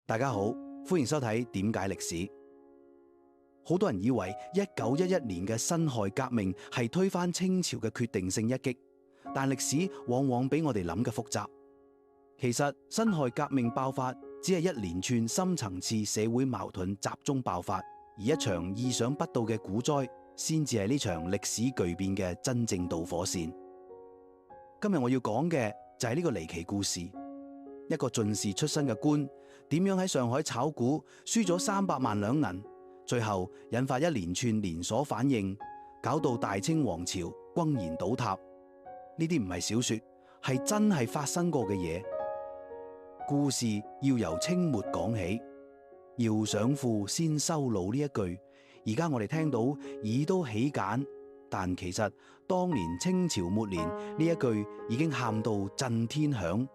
大家好，歡迎收睇點解歷史。好多人以為1911年嘅辛亥革命係推翻清朝嘅決定性一擊，但歷史往往比我哋諗嘅複雜。其實辛亥革命爆發只係一連串深層次社會矛盾集中爆發，而一場意想不到嘅股災先至係呢場歷史巨變嘅真正導火線。今日我要講嘅就係呢個離奇故事。一個進士出身嘅官，點樣喺上海炒股輸咗300萬兩銀，最後引發一連串連鎖反應，搞到大清王朝轟然倒塌。呢啲唔係小說，係真係發生過嘅嘢。故事要由清末講起，要想富先修路呢一句，而家我哋聽到耳都起繭，但其實當年清朝末年呢一句已經喊到震天響。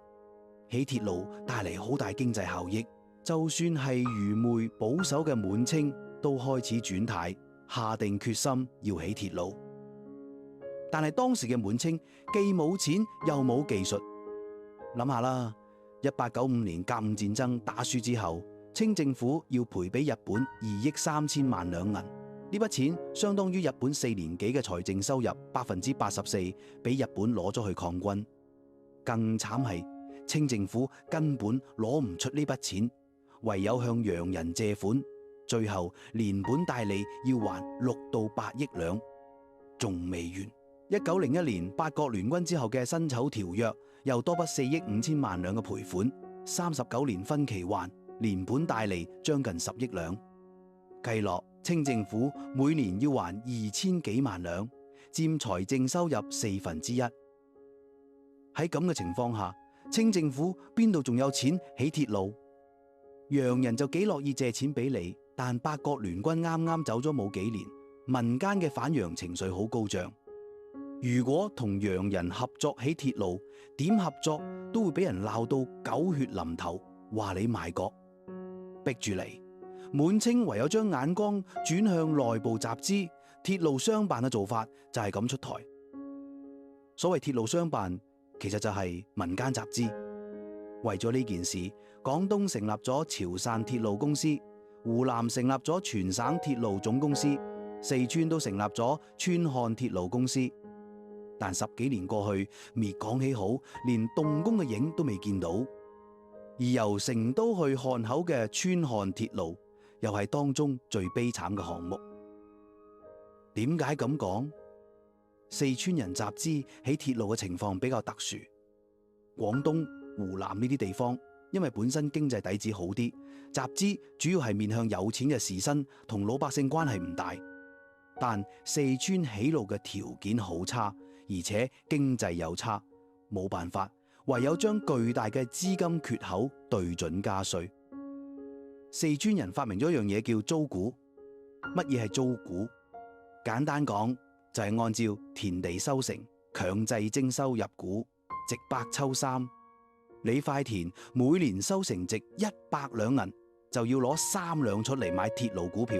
起鐵路帶嚟好大經濟效益，就算係愚昧保守嘅滿清都開始轉態，下定決心要起鐵路。但係當時嘅滿清既冇錢又冇技術，諗下啦，1895年甲午戰爭打輸之後，清政府要賠俾日本2億3千萬兩銀，呢筆錢相當於日本4年幾嘅財政收入84%，俾日本攞咗去抗軍。更慘係清政府根本攞唔出呢筆錢，唯有向洋人借款，最後連本帶利要還6到8億兩，仲未完。1901年八國聯軍之後嘅辛丑條約又多筆4億5千萬兩嘅賠款，39年分期還，連本帶利將近10億兩。計落清政府每年要還2000幾萬兩，佔財政收入1/4。喺咁嘅情況下，清政府邊度仲有錢起鐵路？洋人就幾樂意借錢俾你，但八國聯軍啱啱走咗冇幾年，民間嘅反洋情緒好高漲。如果同洋人合作起鐵路，點合作都會俾人鬧到狗血淋頭，話你賣國，逼住嚟。滿清唯有將眼光轉向內部集資，鐵路商辦嘅做法就係咁出台。所謂鐵路商辦，其實就係民間集資。為咗呢件事，廣東成立咗潮汕鐵路公司，湖南成立咗全省鐵路總公司，四川都成立咗川漢鐵路公司。但10幾年過去，未講起好，連動工嘅影都未見到。而由成都去漢口嘅川漢鐵路，又係當中最悲慘嘅項目。點解咁講？四川人集資起鐵路嘅情況比較特殊，廣東、湖南呢啲地方因為本身經濟底子好啲，集資主要係面向有錢嘅士紳，同老百姓關係唔大。但四川起路嘅條件好差，而且經濟又差，冇辦法，唯有將巨大嘅資金缺口對準加稅。四川人發明咗一樣嘢叫租股。乜嘢係租股？簡單講，就係按照田地收成強制徵收入股，直百抽三。你塊田每年收成值100兩銀，就要攞3兩出嚟買鐵路股票。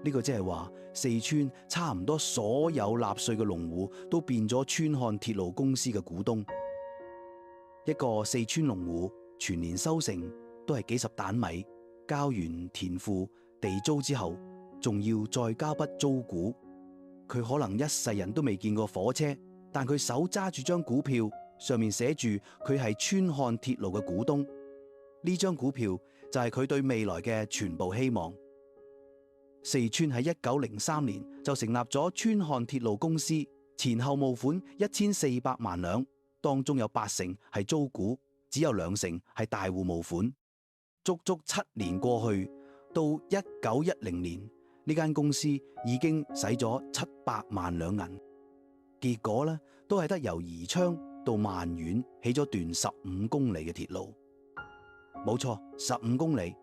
呢個即係話，四川差唔多所有納稅嘅農戶都變咗川漢鐵路公司嘅股東。一個四川農戶全年收成都係幾十擔米，交完田賦地租之後，仲要再交筆租股。佢可能一世人都未見過火車，但佢手揸住張股票，上面寫住佢係川漢鐵路嘅股東。呢張股票就係佢對未來嘅全部希望。四川喺1903年就成立咗川漢鐵路公司，前後募款1400萬兩，當中有8成係租股，只有2成係大戶募款。足足7年過去，到1910年，呢間公司已經使咗700萬兩銀。結果呢，都係得由宜昌到萬縣起咗段15公里嘅鐵路。冇錯，15公里。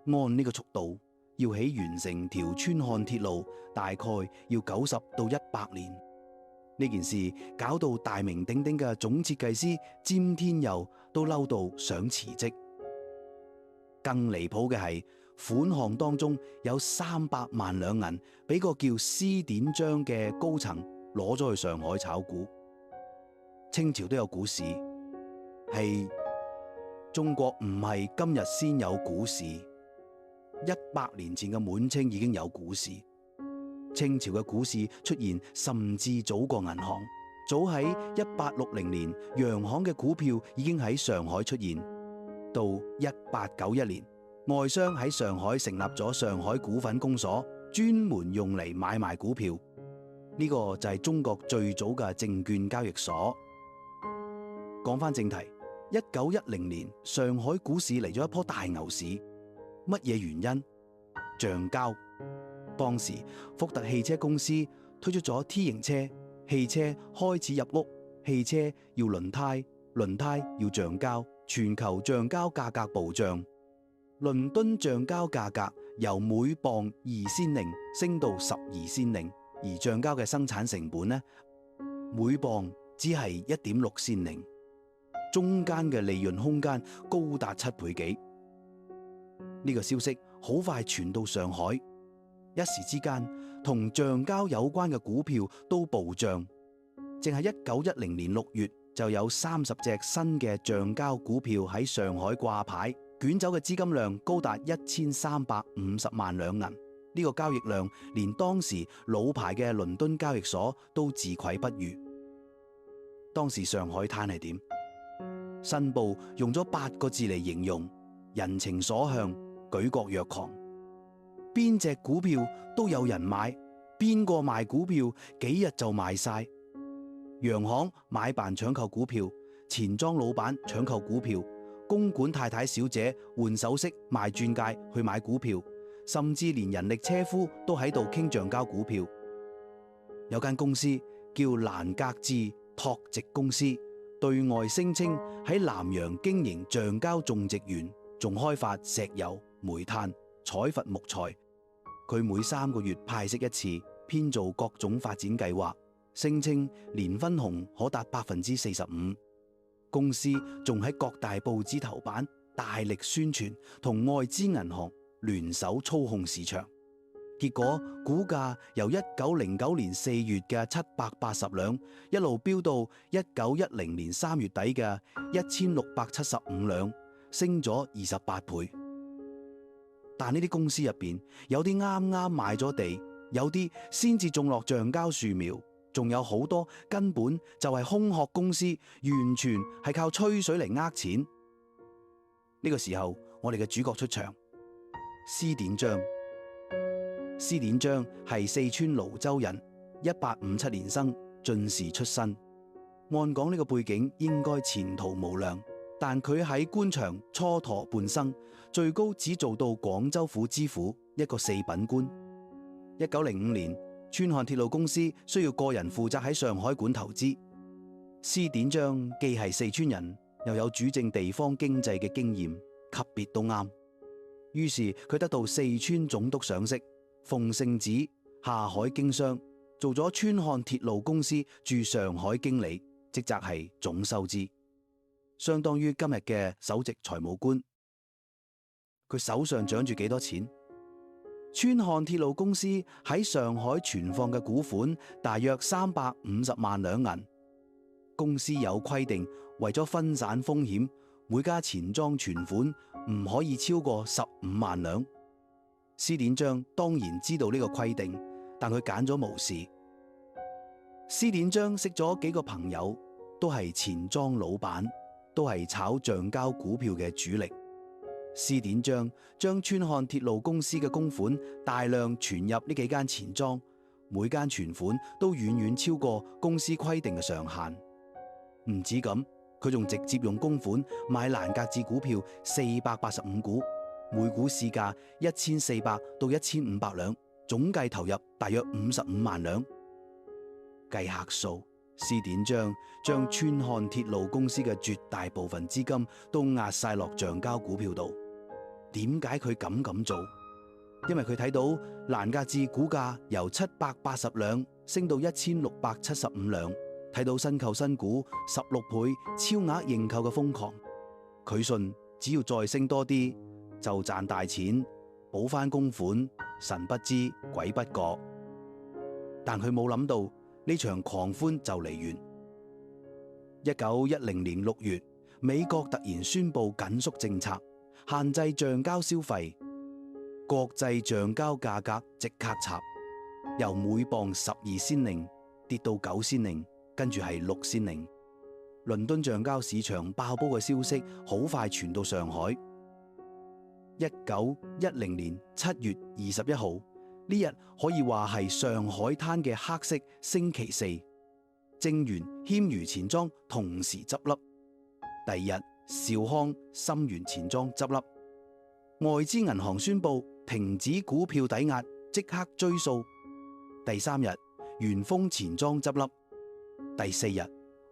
按呢個速度，要起完成條川漢鐵路，大概要90到100年。呢件事搞到大名鼎鼎嘅總設計師詹天佑都嬲到想辭職。更離譜嘅係，款項當中有300萬兩銀，俾個叫施典章嘅高層攞咗去上海炒股。清朝都有股市，係中國唔係今日先有股市，100年前嘅滿清已經有股市。清朝嘅股市出現甚至早過銀行，早喺1860年，洋行嘅股票已經喺上海出現。到1891年，外商喺上海成立咗上海股份公所，專門用嚟買賣股票。呢個就係中國最早嘅證券交易所。講返正題，1910年上海股市嚟咗一波大牛市，乜嘢原因？橡膠。當時福特汽車公司推出咗 T 型車，汽車開始入屋，汽車要輪胎，輪胎要橡膠，全球橡膠價格暴漲。倫敦橡膠價格由每磅2先令升到12先令，而橡膠嘅生產成本呢，每磅只係1.6先令，中間嘅利潤空間高達7倍幾。呢個消息好快傳到上海，一時之間同橡膠有關嘅股票都暴漲。淨係1910年6月就有30隻新嘅橡膠股票喺上海掛牌，捲走嘅資金量高達1350萬兩銀。呢個交易量連當時老牌嘅倫敦交易所都自愧不如。當時上海灘係點？新報用咗8個字嚟形容：人情所向，舉國若狂。邊隻股票都有人買，邊個賣股票幾日就賣晒。洋行買辦搶購股票，錢莊老闆搶購股票，公館太太小姐換首飾賣鑽戒去買股票，甚至連人力車夫都喺度傾橡膠股票。有間公司叫蘭格志拓殖公司，對外聲稱喺南洋經營橡膠種植園，仲開發石油、煤炭、採伐木材。佢每3個月派息一次，編造各種發展計劃，聲稱年分紅可達45%。公司仲喺各大報紙頭版大力宣傳，同外資銀行聯手操控市場。結果股價由1909年4月嘅780兩，一路飆到1910年3月底嘅1675兩，升咗28倍。但呢啲公司入邊有啲啱啱買咗地，有啲先至種落橡膠樹苗，仲有好多根本就係空殼公司，完全係靠吹水嚟呃錢。呢個時候，我哋嘅主角出場，施典章。施典章係四川瀘州人，1857年生，進士出身。按講呢個背景應該前途無量，但佢喺官場蹉跎半生，最高只做到廣州府知府，一個4品官。1905年，川漢鐵路公司需要個人負責喺上海館投資。施典章既係四川人，又有主政地方經濟嘅經驗，級別都啱。於是佢得到四川總督賞識，奉聖旨下海經商，做咗川漢鐵路公司駐上海經理，職責係總收支，相當於今日嘅首席財務官。佢手上掌住幾多錢？川漢鐵路公司喺上海存放嘅股款大約350萬兩銀。公司有規定，為咗分散風險，每家錢莊存款唔可以超過15萬兩。施典章當然知道呢個規定，但佢揀咗無視。施典章識咗幾個朋友，都係錢莊老闆，都係炒橡膠股票嘅主力。施典章將川漢鐵路公司嘅公款大量存入呢幾間錢莊，每間存款都遠遠超過公司規定嘅上限。唔止咁，佢仲直接用公款買蘭格志股票485股，每股市價1400到1500兩，總計投入大約55萬兩。計下數，施典章將川漢鐵路公司嘅絕大部分資金都壓晒落橡膠股票度。點解佢敢咁做？因為佢睇到蘭格志股價由780兩升到1675兩，睇到新購新股16倍超額認購嘅瘋狂。佢信只要再升多啲就賺大錢，補翻公款，神不知鬼不覺。但佢冇諗到呢場狂歡就嚟完。1910年6月，美國突然宣布緊縮政策，限制橡膠消費，國際橡膠價格即刻插，由每磅12先令跌到9先令，跟住係6先令。倫敦橡膠市場爆煲嘅消息好快傳到上海。1910年7月21號呢日可以話係上海灘嘅黑色星期四，正源、謙餘錢莊同時執笠。第二日，兆康、深源錢莊執笠。外資銀行宣布停止股票抵押，即刻追數。第三日，元豐錢莊執笠。第四日，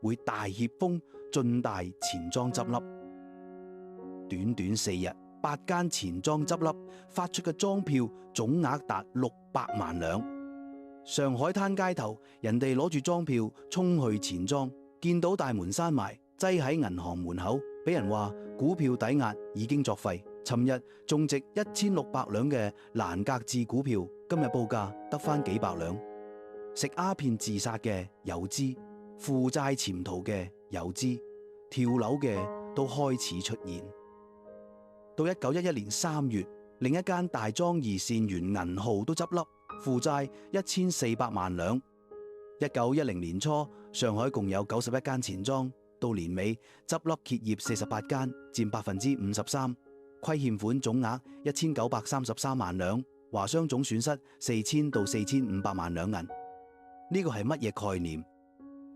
會大協豐、晉大錢莊執笠。短短4日，8間錢莊執笠，發出嘅莊票總額達600萬兩。上海灘街頭，人哋攞住莊票衝去錢莊，見到大門閂埋，擠喺銀行門口，俾人話股票抵押已經作廢。尋日仲值1600兩嘅蘭格智股票，今日報價得返幾百兩。食鴉片自殺嘅有之，負債潛逃嘅有之，跳樓嘅都開始出現。到1911年3月，另一間大莊二善元銀號都執笠，負債1400萬兩。1910年初，上海共有91間錢莊，到年尾執笠結業48間，佔53%，虧欠款總額1933萬兩，華商總損失4000到4500萬兩銀。呢個係乜嘢概念？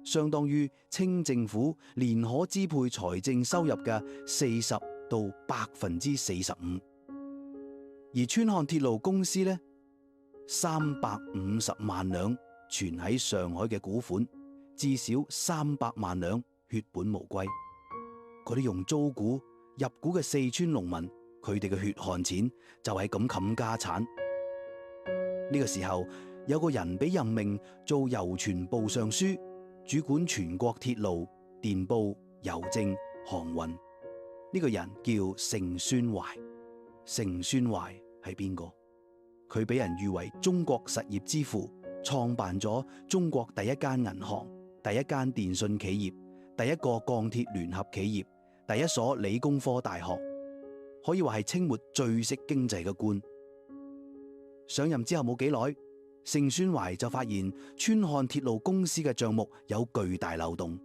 相當於清政府年可支配財政收入嘅40%到45%。而川漢鐵路公司呢，350萬兩存喺上海嘅股款，至少300萬兩血本無歸。嗰啲用租股入股嘅四川農民，佢哋嘅血汗錢就係咁冚家產。呢個時候有個人俾任命做郵傳部尚書，主管全國鐵路、電報、郵政、航運。呢個人叫盛宣懷。盛宣懷係邊個？佢俾人譽為中國實業之父，創辦咗中國第一間銀行、第一間電信企業、第一個鋼鐵聯合企業、第一所理工科大學，可以話係清末最識經濟嘅官。上任之後冇幾耐，盛宣懷就發現川漢鐵路公司嘅賬目有巨大漏洞。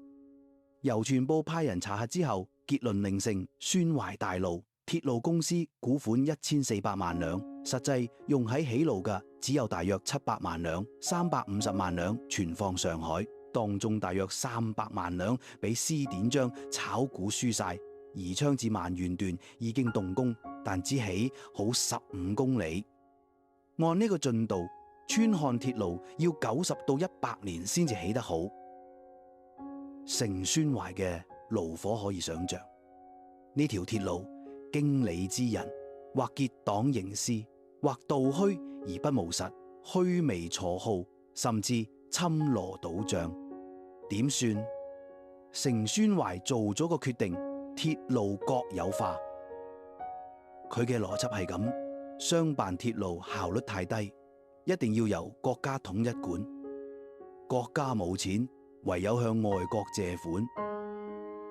郵傳部派人查核之後，結論令盛宣懷大怒，鐵路公司股款1400萬兩，實際用喺起路嘅只有大約700萬兩，350萬兩存放上海，當中大約300萬兩俾施典章炒股輸晒。宜昌至萬源段已經動工，但只起好15公里。按呢個進度，川漢鐵路要90到100年先至起得好。盛宣懷嘅怒火可以想象。呢條鐵路經理之人，或結黨營私，或道虛而不務實，虛微挫耗，甚至侵羅倒賬。點算？盛宣懷做咗個決定，鐵路國有化。佢嘅邏輯係咁：商辦鐵路效率太低，一定要由國家統一管。國家冇錢，唯有向外國借款。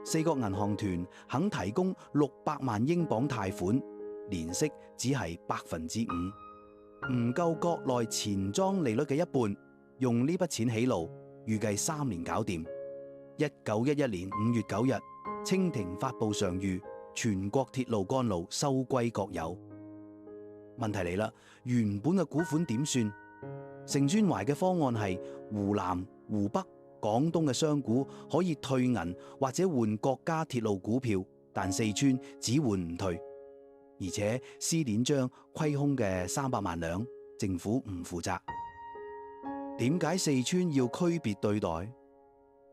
四國銀行團肯提供600萬英鎊貸款，年息只係5%，唔夠國內錢莊利率嘅一半。用呢筆錢起路，預計3年搞掂。1911年5月9日，清廷發布上諭，全國鐵路幹路收歸國有。問題嚟啦，原本嘅股款點算？盛宣懷嘅方案係湖南、湖北、廣東嘅商股可以退銀或者換國家鐵路股票，但四川只換唔退。而且施典章虧空嘅300萬兩，政府唔負責。點解四川要區別對待？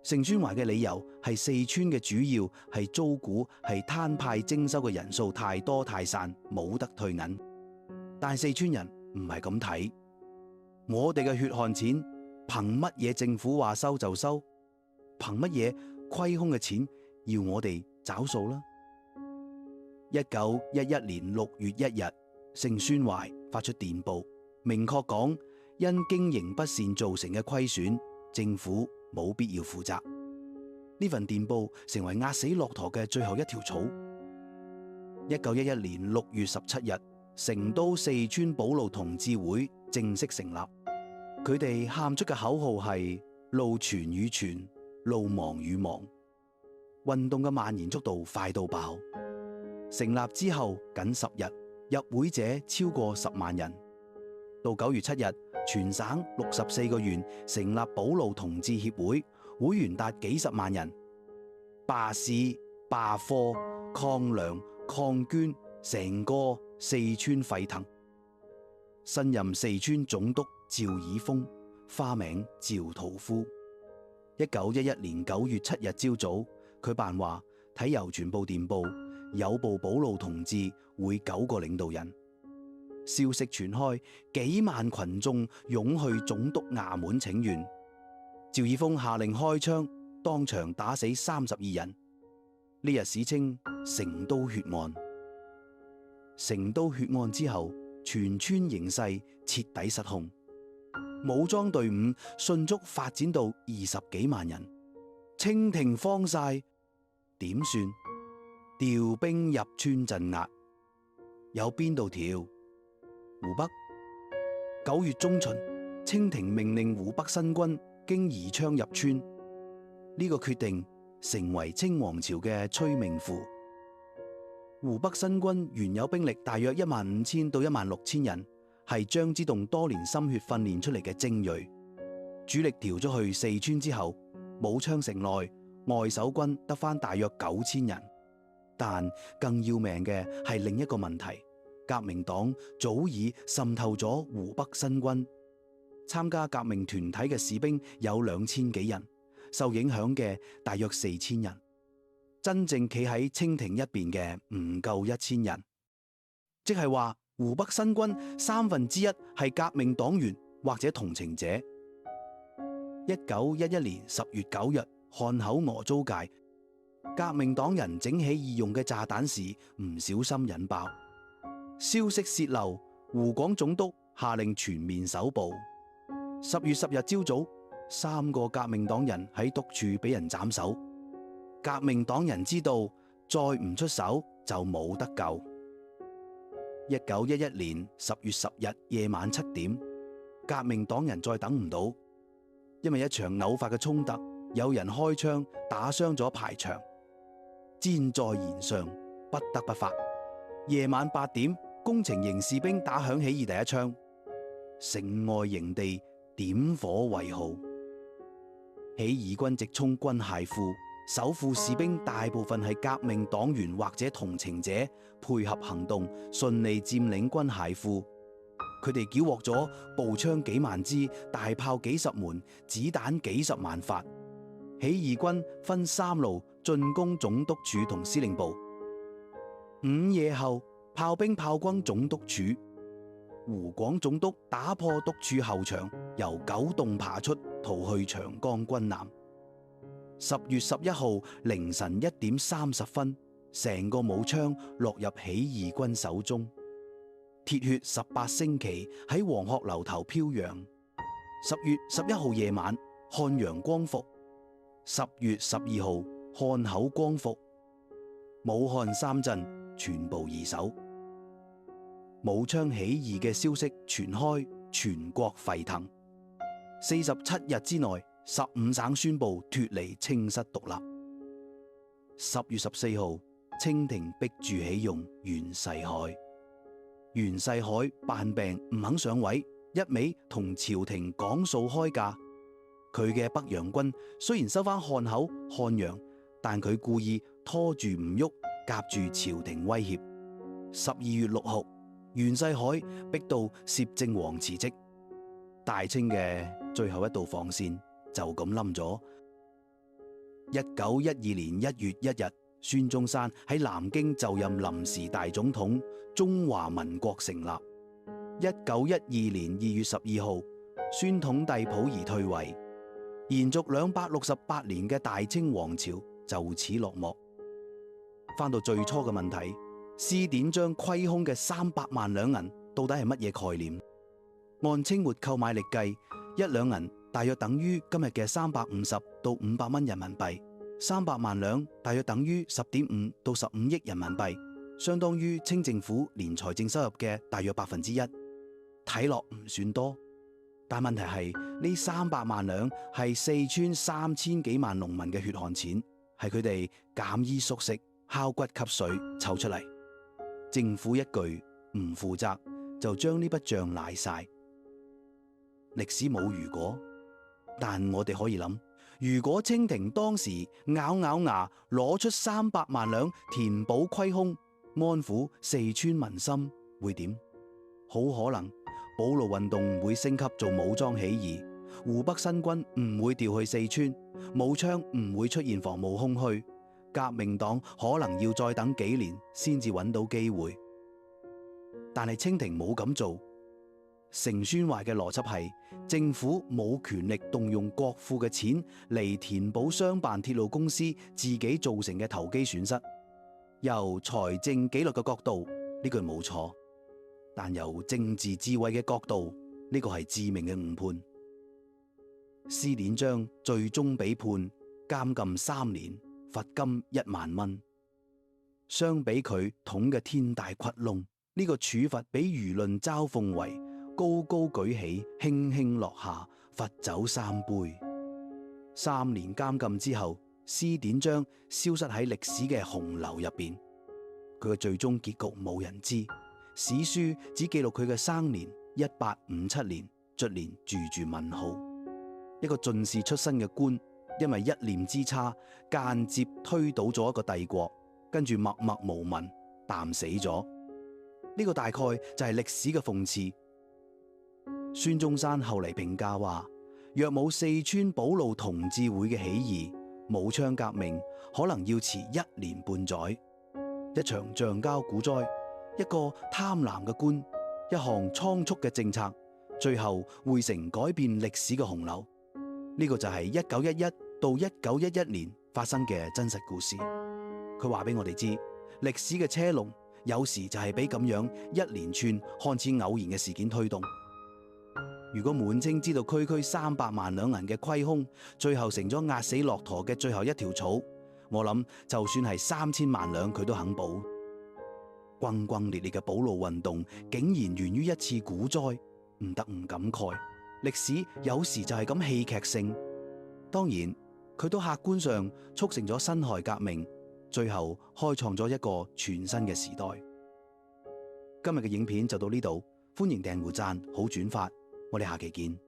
盛宣懷嘅理由係四川嘅主要係租股，係攤派徵收嘅人數太多太散，冇得退銀。但四川人唔係咁睇，我哋嘅血汗錢憑乜嘢政府話收就收？憑乜嘢虧空嘅錢要我哋找數啦？1911年6月1日，盛宣懷發出電報，明確講因經營不善造成嘅虧損，政府冇必要負責。呢份電報成為壓死駱駝嘅最後一條草。1911年6月17日，成都四川保路同志會正式成立。佢哋喊出嘅口號係路傳與傳，路亡與亡。運動嘅蔓延速度快到爆。成立之後僅10日，入會者超過10萬人。到9月7日，全省64個縣成立保路同志協會，會員達幾十萬人。罷市、罷課、抗糧、抗捐，成個四川沸騰。新任四川總督趙爾豐，花名趙屠夫。1911年9月7日朝早，佢辦話睇郵傳部電報，有部保路同志會9個領導人。消息傳開，幾萬群眾湧去總督衙門請願。趙爾豐下令開槍，當場打死32人。呢日史稱成都血案。成都血案之後，全村形勢徹底失控，武裝隊伍迅速發展到20幾萬人。清廷慌晒，點算？調兵入村鎮壓。有邊度調？湖北。9月中旬，清廷命令湖北新軍經宜昌入村。呢個決定成為清王朝嘅催命符。湖北新軍原有兵力大約15000到16000人，係張之洞多年心血訓練出嚟嘅精銳。主力調咗去四川之後，武昌城內外守軍得返大約9000人。但更要命嘅係另一個問題，革命黨早已滲透咗湖北新軍。參加革命團體嘅士兵有2000幾人，受影響嘅大約4000人。真正企喺清廷一邊嘅唔夠1000人，即係話湖北新軍1/3係革命黨員或者同情者。1911年10月9日，漢口鵝租界，革命黨人整起義用嘅炸彈時唔小心引爆，消息洩漏，湖廣總督下令全面搜捕。10月10日朝早，3個革命黨人喺督處俾人斬首。革命黨人知道再唔出手就冇得救。1911年10月10日夜晚7點，革命黨人再等唔到，因為一場偶發嘅衝突，有人開槍打傷咗排場，箭在弦上，不得不發。夜晚8點，工程營士兵打響起義第一槍，城外營地點火為號。起義軍直衝軍械庫，守庫士兵大部分係革命黨員或者同情者，配合行動，順利佔領軍械庫。佢哋繳獲咗步槍幾萬支，大炮幾十門，子彈幾十萬發。起義軍分3路進攻總督署同司令部。午夜後，炮兵炮轟總督署，湖廣總督打破督署後牆，由9洞爬出，逃去長江軍南。10月11號凌晨1點30分，成個武昌落入起義軍手中。鐵血18星旗喺黃鶴樓頭飄揚。10月11號夜晚，漢陽光復。10月12號，漢口光復。武漢3鎮全部易手。武昌起義嘅消息傳開，全國沸騰。47日之內，15省宣布脫離清室獨立。10月14號，清廷逼住起用袁世凱。袁世凱扮病唔肯上位，一味同朝廷講數開價。佢嘅北洋軍雖然收翻漢口、漢陽，但佢故意拖住唔喐，夾住朝廷威脅。12月6號，袁世凱逼到攝政王辭職，大清嘅最後一道防線就咁冧咗。1912年1月1日，孫中山喺南京就任臨時大總統，中華民國成立。1912年2月12號，宣統帝溥儀退位，延續268年嘅大清王朝就此落幕。翻到最初嘅問題，施典章虧空嘅300萬兩銀到底係乜嘢概念？按清末購買力計，1兩銀大約等於今日嘅350到500蚊人民幣300萬兩大約等於10.5到15億人民幣，相當於清政府年財政收入嘅大約1%。睇落唔算多，但問題係呢300萬兩係四川3000幾萬農民嘅血汗錢，係佢哋減衣縮食、烤骨吸水湊出嚟。政府一句唔負責，就將呢筆賬賴晒。歷史冇如果，但我哋可以諗，如果清廷當時咬咬牙攞出300萬兩填補虧空，安撫四川民心，會點？好可能保路運動會升級做武裝起義，湖北新軍唔會調去四川，武昌唔會出現防務空虛，革命黨可能要再等幾年先至揾到機會。但係清廷冇咁做。成孫壞嘅邏輯係，政府冇權力動用國庫嘅錢嚟填補商辦鐵路公司自己造成嘅投機損失。由財政紀律嘅角度，呢句冇錯，但由政治智慧嘅角度，呢個係致命嘅誤判。施典章最終被判監禁3年，罰金1萬蚊。相比佢捅嘅天大窟窿，呢個處罰比輿論嘲諷為高高舉起，輕輕落下，罰酒3杯。3年監禁之後，施典章消失喺歷史嘅洪流入邊。佢嘅最終結局冇人知，史書只記錄佢嘅生年1857年，卒年住問號。一個進士出身嘅官，因為一念之差，間接推倒咗一個帝國，跟住默默無聞，淡死咗。呢個大概就係歷史嘅諷刺。孫中山後嚟評價話，若冇四川保路同志會嘅起義，武昌革命可能要遲1年半載。一場橡膠股災，一個貪婪嘅官，一項倉促嘅政策，最後匯成改變歷史嘅洪流。呢個就係1911到1911年發生嘅真實故事。佢話俾我哋知，歷史嘅車龍有時就係俾咁樣一連串看似偶然嘅事件推動。如果滿清知道區區300萬兩銀嘅虧空，最後成咗壓死駱駝嘅最後一條草，我諗就算係3000萬兩佢都肯保。轟轟烈烈嘅保路運動竟然源於一次股災，唔得唔感慨。歷史有時就係咁戲劇性。當然，佢都客觀上促成咗辛亥革命，最後開創咗一個全新嘅時代。今日嘅影片就到呢度，歡迎訂閱、讚好、轉發，我哋下期見。